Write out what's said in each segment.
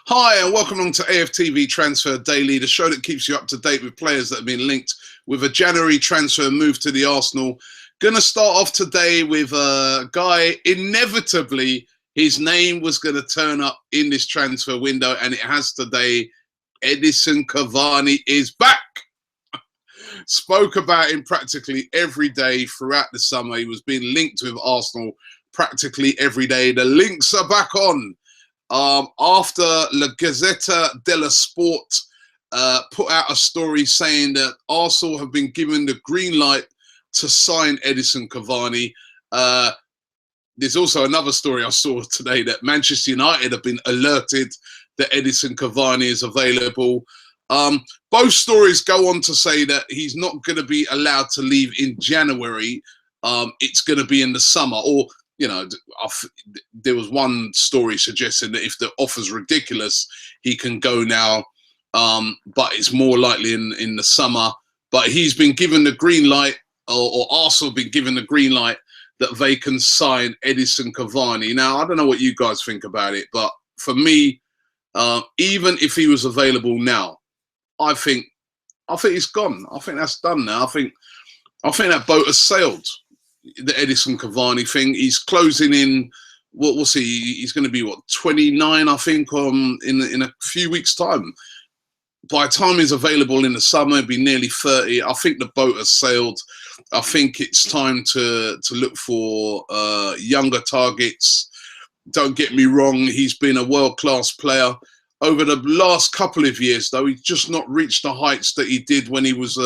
Hi, and welcome along to AFTV Transfer Daily, the show that keeps you up to date with players that have been linked with a January transfer move to the Arsenal. Going to start off today with a guy, inevitably, his name was going to turn up in this transfer window, and it has today. Edinson Cavani is back. Spoke about him practically every day throughout the summer. He was being linked with Arsenal practically every day. The links are back on. After La Gazzetta dello Sport put out a story saying that Arsenal have been given the green light to sign Edinson Cavani. There's also another story I saw today that Manchester United have been alerted that Edinson Cavani is available. Both stories go on to say that he's not going to be allowed to leave in January. It's going to be in the summer, or you know, there was one story suggesting that if the offer's ridiculous, he can go now, but it's more likely in the summer. But he's been given the green light, or Arsenal been given the green light that they can sign Edinson Cavani. Now, I don't know what you guys think about it, but for me, even if he was available now, I think it's gone. I think that's done now. I think that boat has sailed. The Edinson Cavani thing. He's closing in. We'll see. He's going to be what, 29, I think, in a few weeks' time. By the time he's available in the summer, it'll be nearly 30. I think the boat has sailed. I think it's time to look for younger targets. Don't get me wrong. He's been a world-class player over the last couple of years, though. He's just not reached the heights that he did when he was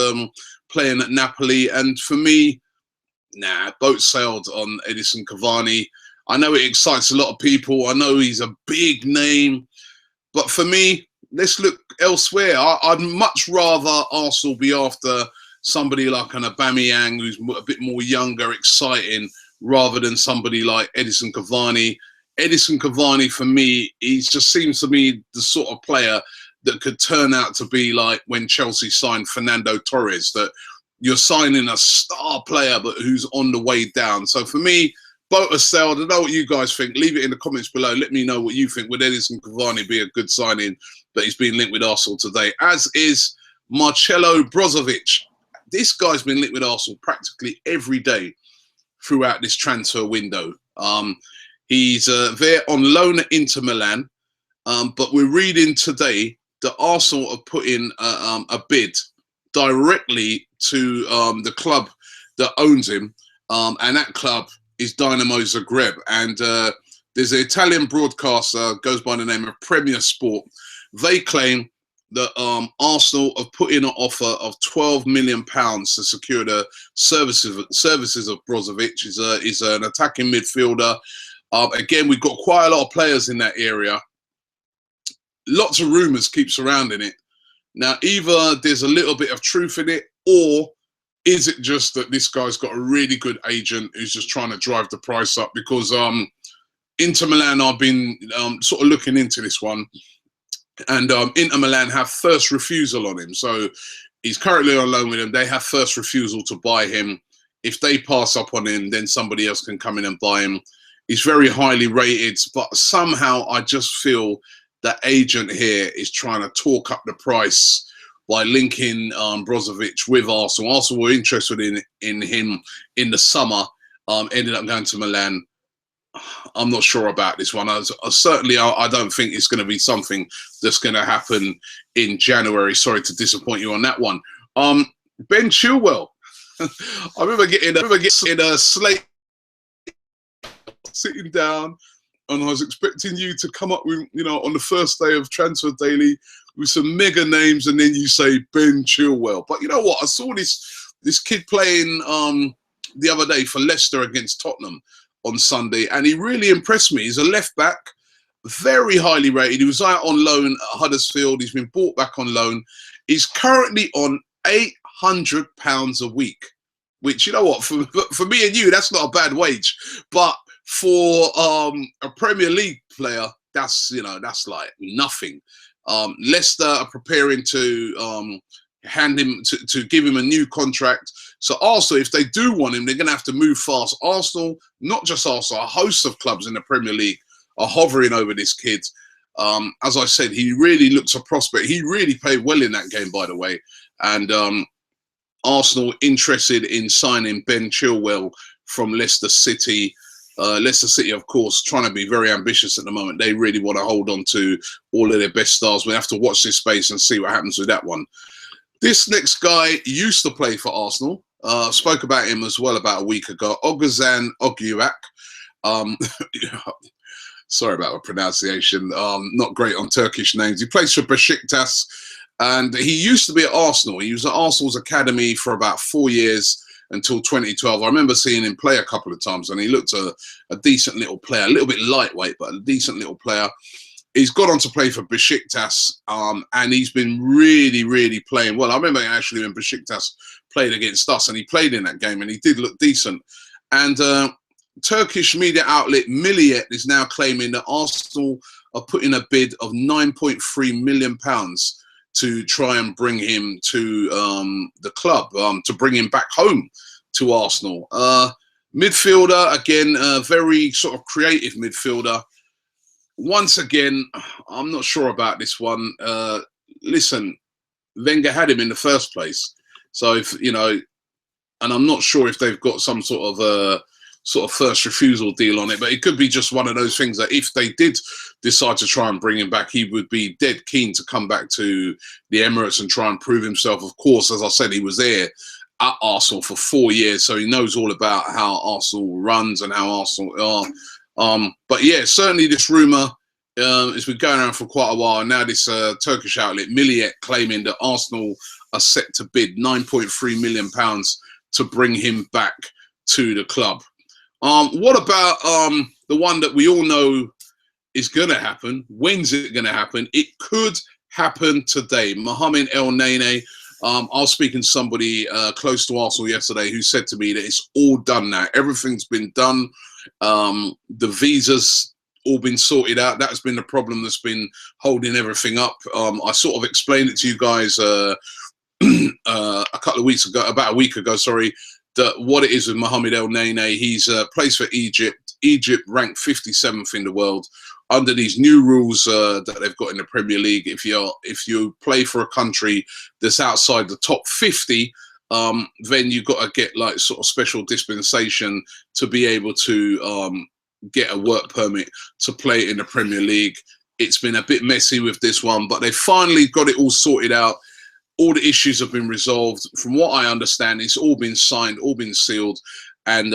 playing at Napoli. And for me, nah, boat sailed on Edinson Cavani. I know it excites a lot of people. I know he's a big name. But for me, let's look elsewhere. I'd much rather Arsenal be after somebody like an Aubameyang, who's a bit more younger, exciting, rather than somebody like Edinson Cavani. Edinson Cavani, for me, he just seems to me the sort of player that could turn out to be like when Chelsea signed Fernando Torres, that you're signing a star player, but who's on the way down. So for me, boat has sailed. I don't know what you guys think. Leave it in the comments below. Let me know what you think. Would Edinson Cavani be a good signing? But he's been linked with Arsenal today, as is Marcelo Brozovic. This guy's been linked with Arsenal practically every day throughout this transfer window. He's there on loan at Inter Milan, but we're reading today that Arsenal have put in a bid directly to the club that owns him, and that club is Dynamo Zagreb. And there's an Italian broadcaster, goes by the name of Premier Sport. They claim that Arsenal have put in an offer of £12 million to secure the services of Brozovic. He's an attacking midfielder. Again, we've got quite a lot of players in that area. Lots of rumours keep surrounding it. Now, either there's a little bit of truth in it, or is it just that this guy's got a really good agent who's just trying to drive the price up? Because Inter Milan, I've been sort of looking into this one, and Inter Milan have first refusal on him. So he's currently on loan with them. They have first refusal to buy him. If they pass up on him, then somebody else can come in and buy him. He's very highly rated, but somehow I just feel that agent here is trying to talk up the price by linking Brozovic with Arsenal. Arsenal were interested in him in the summer, ended up going to Milan. I'm not sure about this one. Certainly, I don't think it's going to be something that's going to happen in January. Sorry to disappoint you on that one. Ben Chilwell. I remember getting a slate, sitting down, and I was expecting you to come up with, you know, on the first day of Transfer Daily with some mega names, and then you say Ben Chilwell. But you know what? I saw this kid playing the other day for Leicester against Tottenham on Sunday, and he really impressed me. He's a left back, very highly rated. He was out on loan at Huddersfield. He's been brought back on loan. He's currently on £800 a week, which, you know what, for me and you, that's not a bad wage. But for a Premier League player, that's like nothing. Leicester are preparing to hand him to give him a new contract. So Arsenal, if they do want him, they're going to have to move fast. Arsenal, not just Arsenal, a host of clubs in the Premier League are hovering over this kid. As I said, he really looks a prospect. He really played well in that game, by the way. And Arsenal interested in signing Ben Chilwell from Leicester City. Leicester City, of course, trying to be very ambitious at the moment. They really want to hold on to all of their best stars. We have to watch this space and see what happens with that one. This next guy used to play for Arsenal. Spoke about him as well about a week ago. Oguzhan Ogyuak. Sorry about the pronunciation. Not great on Turkish names. He plays for Besiktas, and he used to be at Arsenal. He was at Arsenal's academy for about 4 years until 2012. I remember seeing him play a couple of times, and he looked a decent little player, a little bit lightweight, but a decent little player. He's got on to play for Besiktas, and he's been really, really playing well. I remember actually when Besiktas played against us, and he played in that game, and he did look decent. And Turkish media outlet Milliyet is now claiming that Arsenal are putting a bid of £9.3 million to try and bring him to the club, to bring him back home to Arsenal. Midfielder, again, a very sort of creative midfielder. Once again, I'm not sure about this one. Listen, Wenger had him in the first place. So, if you know, and I'm not sure if they've got some sort of first refusal deal on it, but it could be just one of those things that if they did decide to try and bring him back, he would be dead keen to come back to the Emirates and try and prove himself. Of course, as I said, he was there at Arsenal for 4 years, so he knows all about how Arsenal runs and how Arsenal are. But yeah, certainly this rumour has been going around for quite a while. Now this Turkish outlet, Milliyet, claiming that Arsenal are set to bid £9.3 million to bring him back to the club. What about the one that we all know is going to happen? When's it going to happen? It could happen today. Mohamed El Nene. I was speaking to somebody close to Arsenal yesterday who said to me that it's all done now. Everything's been done. The visas all been sorted out. That's been the problem that's been holding everything up. I sort of explained it to you guys a couple of weeks ago, about a week ago, sorry, that what it is with Mohamed El Nene. He's plays for Egypt. Egypt ranked 57th in the world. Under these new rules that they've got in the Premier League, if you play for a country that's outside the top 50, then you've got to get like sort of special dispensation to be able to get a work permit to play in the Premier League. It's been a bit messy with this one, but they finally got it all sorted out. All the issues have been resolved. From what I understand, it's all been signed, all been sealed, and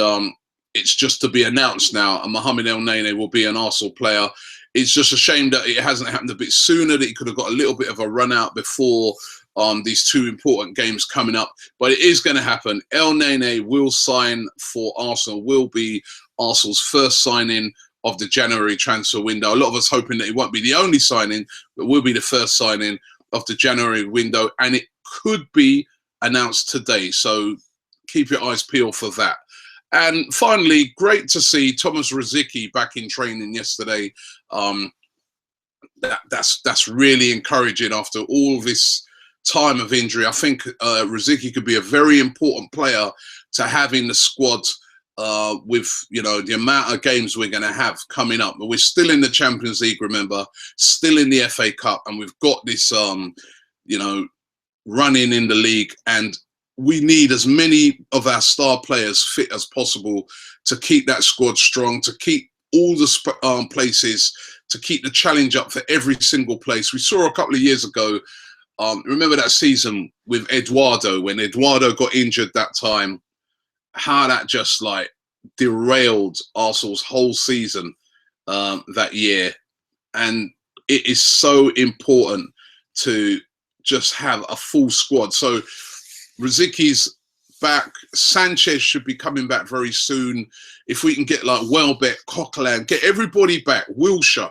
it's just to be announced now. And Mohamed El Nene will be an Arsenal player. It's just a shame that it hasn't happened a bit sooner, that he could have got a little bit of a run out before these two important games coming up. But it is going to happen. El Nene will sign for Arsenal, will be Arsenal's first signing of the January transfer window. A lot of us hoping that it won't be the only signing, but will be the first signing of the January window, and it could be announced today. So keep your eyes peeled for that. And finally, great to see Thomas Rosicky back in training yesterday. That's really encouraging after all this time of injury. I think Rosicky could be a very important player to have in the squad with, you know, the amount of games we're going to have coming up. But we're still in the Champions League, remember, still in the FA Cup, and we've got this, you know, running in the league, and we need as many of our star players fit as possible to keep that squad strong, to keep all the places, to keep the challenge up for every single place. We saw a couple of years ago, remember that season with Eduardo, when Eduardo got injured that time, how that just like derailed Arsenal's whole season that year. And it is so important to just have a full squad. So Rosicky's back. Sanchez should be coming back very soon. If we can get like Welbeck, Coquelin, get everybody back, Wilshere.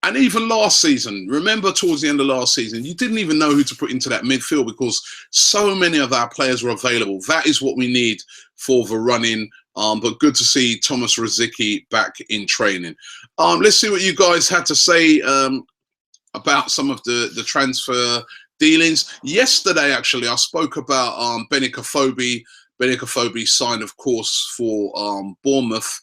And even last season, remember towards the end of last season, you didn't even know who to put into that midfield because so many of our players were available. That is what we need for the running. But good to see Thomas Rosicky back in training. Let's see what you guys had to say about some of the transfer dealings. Yesterday, actually, I spoke about Benik Afobe. Benik Afobe signed, of course, for Bournemouth.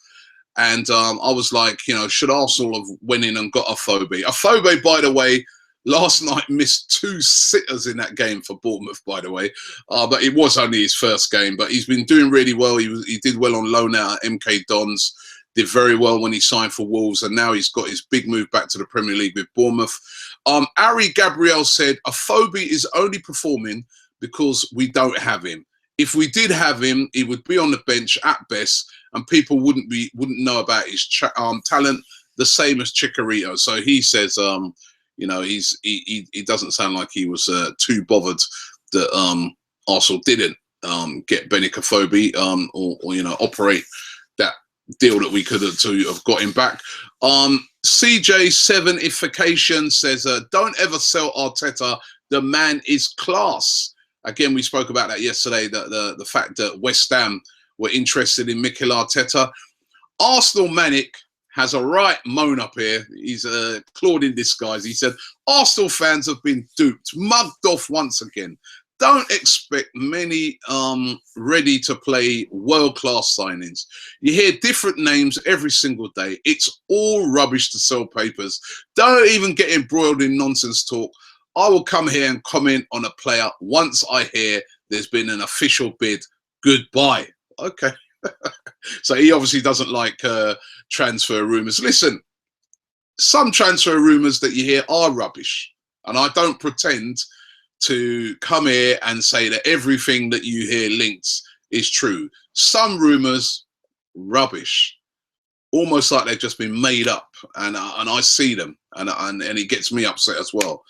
And I was like, you know, should Arsenal have went in and got Afobe? Afobe, by the way, last night missed 2 sitters in that game for Bournemouth, by the way. But it was only his first game. But he's been doing really well. He did well on loan out at MK Dons. Did very well when he signed for Wolves. And now he's got his big move back to the Premier League with Bournemouth. Ari Gabriel said, Afobe is only performing because we don't have him. If we did have him, he would be on the bench at best, and people wouldn't know about his talent. The same as Chicharito. So he says, you know, he doesn't sound like he was too bothered that Arsenal didn't get Benik Afobe or you know, operate that deal that we could have got him back. CJ7ification says, don't ever sell Arteta. The man is class. Again, we spoke about that yesterday, the fact that West Ham were interested in Mikel Arteta. Arsenal Manic has a right moan up here. He's Claude in disguise. He said, Arsenal fans have been duped, mugged off once again. Don't expect many ready-to-play world-class signings. You hear different names every single day. It's all rubbish to sell papers. Don't even get embroiled in nonsense talk. I will come here and comment on a player once I hear there's been an official bid. Goodbye. Okay. So he obviously doesn't like transfer rumours. Listen, some transfer rumours that you hear are rubbish. And I don't pretend to come here and say that everything that you hear linked is true. Some rumours, rubbish. Almost like they've just been made up. And I see them. And it gets me upset as well.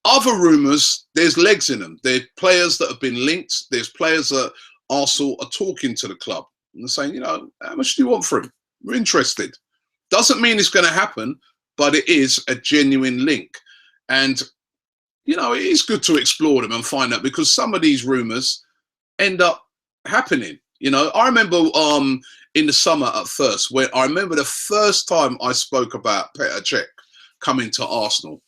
Other rumours, there's legs in them. There are players that have been linked. There's players that Arsenal are talking to the club and saying, you know, how much do you want for him? We're interested. Doesn't mean it's going to happen, but it is a genuine link. And, you know, it is good to explore them and find out, because some of these rumours end up happening. You know, I remember in the summer at first, when I remember the first time I spoke about Petr Cech coming to Arsenal.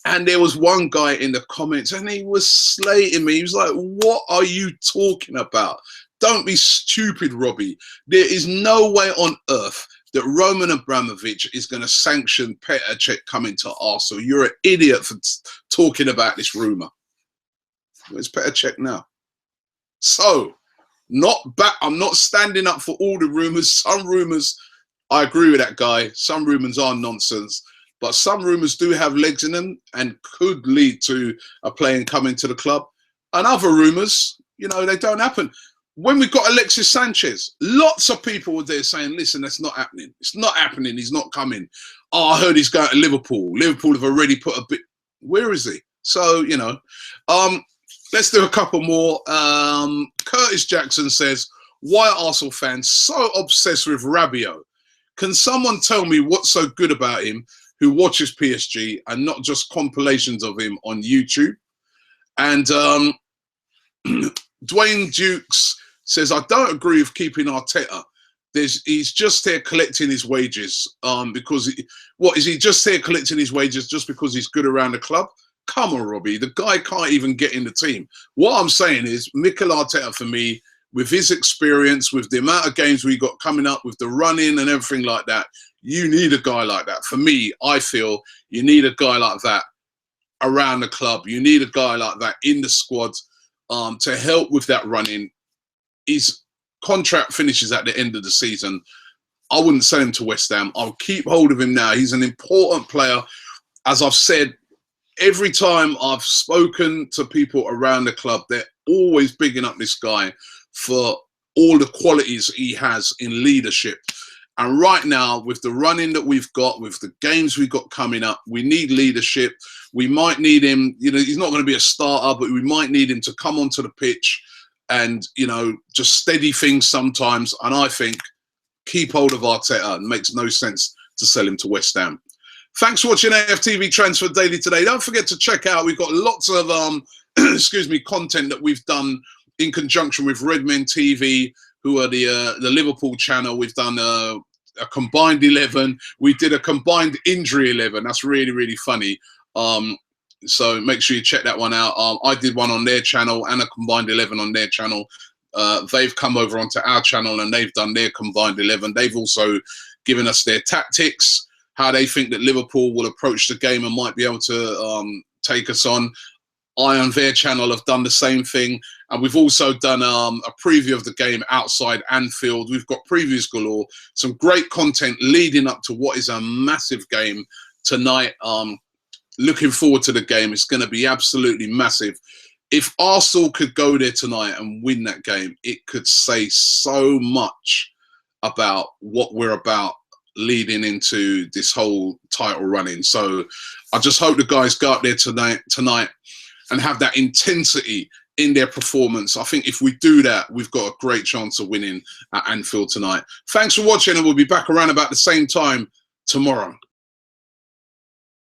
And there was one guy in the comments and he was slating me. He was like, what are you talking about? Don't be stupid, Robbie. There is no way on earth that Roman Abramovich is going to sanction Petr Cech coming to Arsenal. You're an idiot for talking about this rumour. Where's Petr Cech now? So, I'm not standing up for all the rumours. Some rumours, I agree with that guy. Some rumours are nonsense. But some rumours do have legs in them and could lead to a player coming to the club. And other rumours, you know, they don't happen. When we got Alexis Sanchez, lots of people were there saying, listen, that's not happening. It's not happening. He's not coming. Oh, I heard he's going to Liverpool. Liverpool have already put a bit. Where is he? So, you know, let's do a couple more. Curtis Jackson says, why are Arsenal fans so obsessed with Rabiot? Can someone tell me what's so good about him who watches PSG and not just compilations of him on YouTube? And Dwayne Dukes says, I don't agree with keeping Arteta. He's just here collecting his wages because, is he just here collecting his wages just because he's good around the club? Come on, Robbie. The guy can't even get in the team. What I'm saying is, Mikel Arteta, for me, with his experience, with the amount of games we got coming up, with the run-in and everything like that, you need a guy like that. For me, I feel you need a guy like that around the club. You need a guy like that in the squad to help with that running. His contract finishes at the end of the season. I wouldn't sell him to West Ham. I'll keep hold of him now. He's an important player. As I've said, every time I've spoken to people around the club, they're always bigging up this guy for all the qualities he has in leadership. And right now, with the running that we've got, with the games we've got coming up, we need leadership. We might need him, you know, he's not going to be a starter, but we might need him to come onto the pitch and, you know, just steady things sometimes. And I think keep hold of Arteta. It makes no sense to sell him to West Ham. Thanks for watching AFTV Transfer Daily today. Don't forget to check out, we've got lots of, content that we've done in conjunction with Redmen TV, who are the Liverpool channel. We've done a combined 11. We did a combined injury 11. That's really, really funny. So make sure you check that one out. I did one on their channel and a combined 11 on their channel. they've come over onto our channel and they've done their combined 11. They've also given us their tactics, how they think that Liverpool will approach the game and might be able to take us on. I on their channel have done the same thing, and we've also done a preview of the game outside Anfield. We've got previews galore, some great content leading up to what is a massive game tonight. Looking forward to the game. It's going to be absolutely massive. If Arsenal could go there tonight and win that game, it could say so much about what we're about leading into this whole title running. So I just hope the guys go up there tonight and have that intensity in their performance. I think if we do that, we've got a great chance of winning at Anfield tonight. Thanks for watching, and we'll be back around about the same time tomorrow.